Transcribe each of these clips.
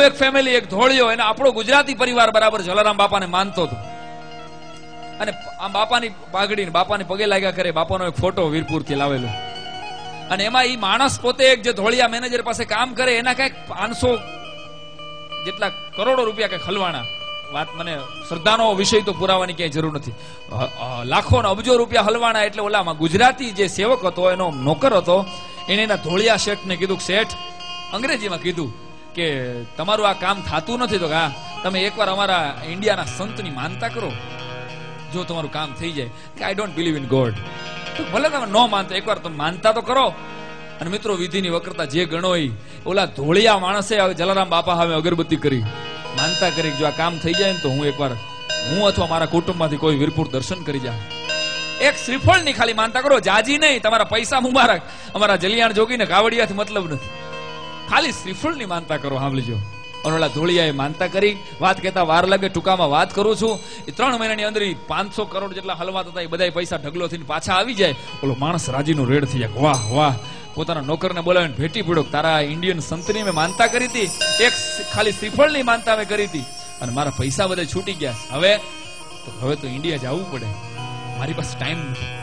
એક ફેમિલી, એક ધોળિયો, એને આપણો ગુજરાતી પરિવાર બરાબર જલારામ બાપાને માનતો હતો. અને આ બાપાની પાઘડી, બાપાને પગે લાગ્યા કરે. બાપાનો એક ફોટો વીરપુરથી લાવેલો, અને એમાં ઈ માણસ પોતે એક જે ધોળિયા મેનેજર પાસે કામ કરે, એના કઈક 500 જેટલા કરોડો રૂપિયા કઈક હલવાના. વાત મને શ્રદ્ધાનો વિષય તો પુરાવાની ક્યાંય જરૂર નથી. લાખો ને અબજો રૂપિયા હલવાના. એટલે ઓલામાં ગુજરાતી જે સેવક હતો, એનો નોકર હતો, એને એના ધોળિયા શેઠને કીધું, શેઠ, અંગ્રેજીમાં કીધું કે તમારું આ કામ થતું નથી, તો હા તમે એકવાર અમારા ઇન્ડિયાના સંતની માનતા કરો, જો તમારું કામ થઈ જાય. કે I don't believe in God. તો ભલે તમે ન માનતા, એકવાર તમે માનતા તો કરો. અને મિત્રો, વિધિની વક્રતા જે ગણો એ ઓલા ધોળિયા માણસે જલારામ બાપા હવે અગરબત્તી કરી માનતા કરી, જો આ કામ થઈ જાય ને તો હું એકવાર હું અથવા મારા કુટુંબમાંથી કોઈ વીરપુર દર્શન કરી જાઉં. એક શ્રીફળ ની ખાલી માનતા કરો, જાજી નહીં. તમારા પૈસા મુબારક. અમારા જલિયાણ જોગીને કાવડિયાથી મતલબ નથી, ખાલી શ્રીફળ ની માનતા કરો. સાંભળજો. ઓલા ધોળિયાએ માનતા કરી. વાત કહેતા વાર લાગે, ટૂંકામાં વાત કરું છું. એ 3 મહિનાની અંદર 500 કરોડ જેટલા હલવાત હતા, એ બધા પૈસા ઢગલો થઈને પાછા આવી જાય. ઓલો માણસ રાજીનો રેડ થઈ જાય. વાહ વાહ. પોતાના નોકરને બોલાવીને ભેટી પડ્યો, તારા ઇન્ડિયન સંતની મેં માનતા કરી હતી, એક ખાલી શ્રીફળની માનતા મેં કરી હતી, અને મારા પૈસા બધા છૂટી ગયા. હવે તો ઇન્ડિયા જવું પડે, મારી પાસે ટાઈમ નથી.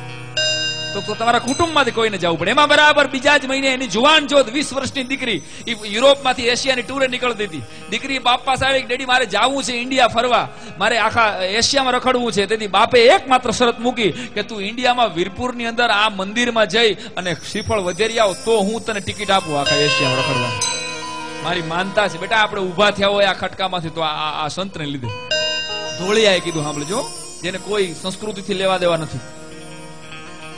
તો તમારા કુટુંબમાંથી કોઈને જવું પડે. એમાં બરાબર બીજા જ મહિને એની જુવાન જોત 20 વર્ષની દીકરી યુરોપમાંથી એશિયાની ટૂરે નીકળતી હતી. દીકરી બાપ પાસે આવી, ડેડી મારે જવું છે ઇન્ડિયા ફરવા, મારે આખા એશિયામાં રખડવું છે. તેથી બાપે એકમાત્ર શરત મૂકી કે તું ઇન્ડિયામાં વીરપુરની અંદર આ મંદિરમાં જઈ અને શ્રીફળ વધેરી આવ, તો હું તને ટિકિટ આપું આખા એશિયામાં રખડવા. મારી માનતા છે બેટા, આપણે ઉભા થયા હોય આ ખટકામાંથી તો આ સંતને લીધે. ધોળિયાએ કીધું, સાંભળજો, જેને કોઈ સંસ્કૃતિથી લેવા દેવા નથી.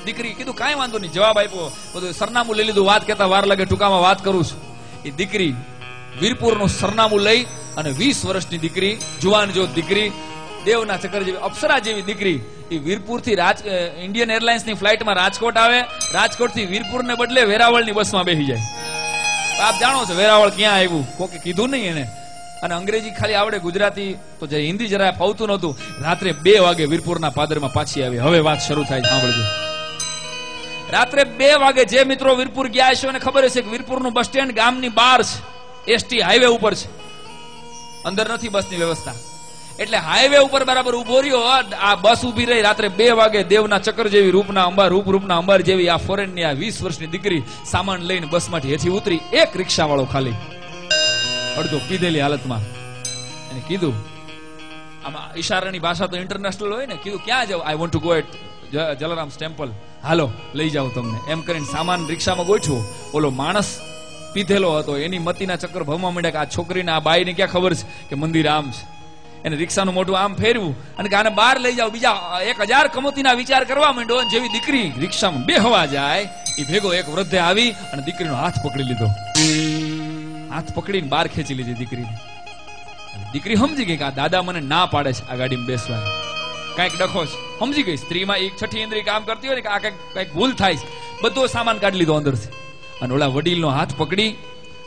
દીકરી કીધું કાંઈ વાંધો નહીં, જવાબ આપ્યો, બધું સરનામું લઈ લીધું. વાત કરતા વાર લાગે, ટૂંકામાં વાત કરું છું. એ દીકરી વીરપુરનું સરનામું લઈ અને 20 વર્ષની દીકરી, જુવાન જોત દીકરી, દેવના ચક્કર જેવી, અપ્સરા જેવી દીકરી, એ વીરપુરથી ઇન્ડિયન એરલાઇન્સની ફ્લાઇટમાં રાજકોટ આવે. રાજકોટથી વીરપુરને બદલે વેરાવળની બસમાં બેસી જાય. આપ જાણો છો વેરાવળ ક્યાં આવ્યું, કોકે કીધું નહીં એને. અને અંગ્રેજી ખાલી આવડે, ગુજરાતી તો જે હિન્દી જરા ફાવતું નહોતું. રાત્રે 2 વાગે વીરપુરના પાદરમાં પાછી આવી. હવે વાત શરૂ થાય, સાંભળજો. રાત્રે 2 વાગે જે મિત્રો વીરપુર ગયા હશે એને ખબર હશે કે વીરપુરનું બસ સ્ટેન્ડ ગામની બહાર છે, એસટી હાઈવે ઉપર છે, અંદર નથી બસની વ્યવસ્થા. એટલે હાઈવે ઉપર બરાબર ઉભો રહ્યો. આ બસ ઉભી રહી. રાત્રે 2 વાગે દેવના ચક્કર જેવી, રૂપના અંબાર જેવી આ ફોરેનની આ 20 વર્ષની દીકરી સામાન લઈને બસમાંથી હેઠી ઉતરી. એક રિક્ષા વાળો ખાલી અડધો પીધેલી હાલતમાં એને કીધું, આમાં ઈશારાની ભાષા તો ઇન્ટરનેશનલ હોય ને, કીધું ક્યાં જાવ? I want to go at Jalaram temple. હાલો લઈ જાવ તમને. એમ કરીને સામાન રિક્ષામાં ગોઠવો. ઓલો માણસ પીધેલો હતો, એની મતીના ચક્કર ભમવા માંડ્યા કે આ છોકરીને, આ બાઈને ક્યાં ખબર છે કે મંદિર આમ છે. એને રિક્ષાનું મોઢું આમ ફેરવું અને કે આને બહાર લઈ જાવ. બીજા 1000 કમોતીના વિચાર કરવા માંડ્યો. જેવી દીકરી રિક્ષામાં બેહવા જાય, એ ભેગો એક વૃદ્ધે આવી અને દીકરીનો હાથ પકડી લીધો. હાથ પકડીને બહાર ખેંચી લીધી દીકરીને. દીકરી સમજી ગઈ કે આ દાદા મને ના પાડે છે આ ગાડીમાં બેસવાની, કઈક ડખો છે. સમજી ગઈ સ્ત્રીમાં એક છઠ્ઠી ઇન્દ્રિય કામ કરતી હોય ને કે આ કઈક ભૂલ થાય છે. બધો સામાન કાઢી લીધો અંદરથી. અને ઓલા વડીલનો હાથ પકડી,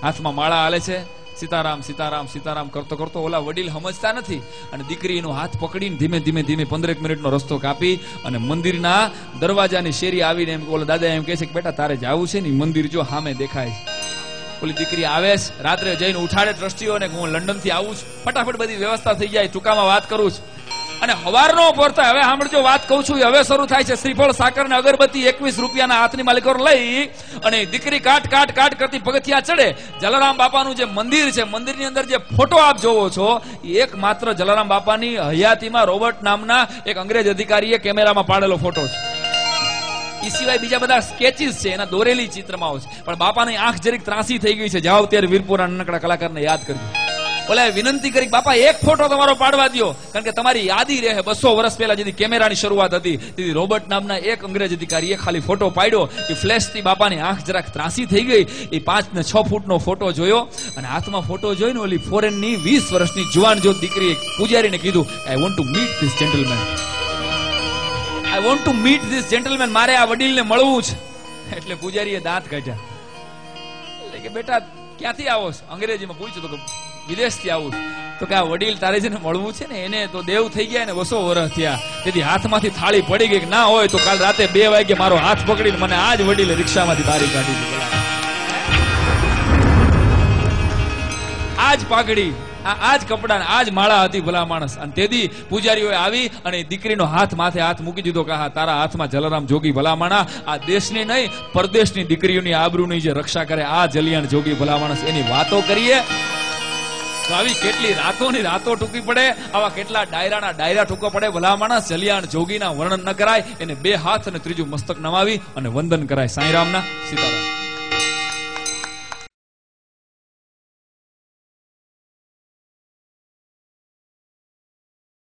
હાથમાં માળા હાલે છે, સીતારામ સીતારામ સીતારામ કરતો કરતો. ઓલા વડીલ સમજતા નથી અને દીકરીનો હાથ પકડીને ધીમે ધીમે 15 મિનિટનો રસ્તો કાપી અને મંદિરના દરવાજાની શેરી આવીને એમ ઓલા દાદા એમ કહે છે કે બેટા તારે જાવું છે ને, મંદિર જો સામે દેખાય છે. ઓલી દીકરી આવે છે, રાત્રે જઈને ઉઠાડે ટ્રસ્ટીઓને હું લંડન થી આવું છું. ફટાફટ બધી વ્યવસ્થા થઈ જાય. ટૂંકામાં વાત કરું છું. અને હવારનો પડતા, હવે સાંભળજો વાત કહું છું, હવે શરૂ થાય છે. શ્રીફળ, સાકર ને અગરબત્તી 21 રૂપિયાના હાથની માલિકો લઈ અને દીકરી કાટ કરતી પગથિયા ચડે. જલારામ બાપાનું જે મંદિર છે, મંદિરની અંદર જે ફોટો આપ જોવો છો, એ એકમાત્ર જલારામ બાપાની હયાતીમાં રોબર્ટ નામના એક અંગ્રેજ અધિકારીએ કેમેરામાં પાડેલો ફોટો છે. એ સિવાય બીજા બધા સ્કેચીસ છે, એના દોરેલી ચિત્રમાઓ છે. પણ બાપાની આંખ જરીક ત્રાસી થઈ ગઈ છે. જાઓ ત્યારે વીરપુરના નાનકડા કલાકારને યાદ કરજો. ઓલા વિનંતી કરી, બાપા એક ફોટો તમારો પાડવા દો, કારણ કે તમારી યાદી રહે. 200 વર્ષ પહેલા જેથી કેમેરાની શરૂઆત હતી, તેથી રોબર્ટ નામના એક અંગ્રેજ અધિકારીએ ખાલી ફોટો પાડ્યો. એ ફ્લેશથી બાપાની આંખ જરાક ત્રાસી થઈ ગઈ. એ 5 ને 6 ફૂટનો ફોટો જોયો અને હાથમાં ફોટો જોઈને ઓલી ફોરેનની 20 વર્ષની જુવાન જો દીકરીએ પૂજારીને કીધું, આઈ want to meet this gentleman, I want to meet this gentleman, મારે આ વડીલને મળવું છે. એટલે પૂજારીએ દાંત કાઢ્યા. એટલે કે બેટા ક્યાંથી આવો છો? અંગ્રેજીમાં પૂછ્યું તો વિદેશથી આવું. તો કે આ વડીલ તારે જેને મળવું છે ને, એને તો દેવ થઈ ગયા ને 200 વર્ષ થયા. તેથી હાથમાંથી થાળી પડી ગઈ. ના હોય તો કાલ રાતે 2 વાગે મારો હાથ પકડીને મને આ જ વડીલે રિક્ષામાંથી બહાર કાઢી દીધો. આ આજ પાઘડી, આજ કપડા, આજ માળા હતી ભલા માણસ. અને તેથી પૂજારીઓએ આવી અને દીકરીનો હાથ માથે હાથ મૂકી દીધો કે હા, તારા હાથમાં જલારામ જોગી ભલા માણા, આ દેશની નહીં પરદેશની દીકરીઓની આબરૂની જે રક્ષા કરે આ જલિયાણ જોગી ભલા માણસ, એની વાતો કરીએ તો આવી કેટલી રાતોની રાતો ટૂંકી પડે, આવા કેટલા ડાયરાના ડાયરા ટૂંકા પડે. ભલા માણસ જલિયાણ જોગીના વર્ણન ન કરાય, એને બે હાથ અને ત્રીજું મસ્તક નમાવી અને વંદન કરાય. સાંઈરામના સીતારામ.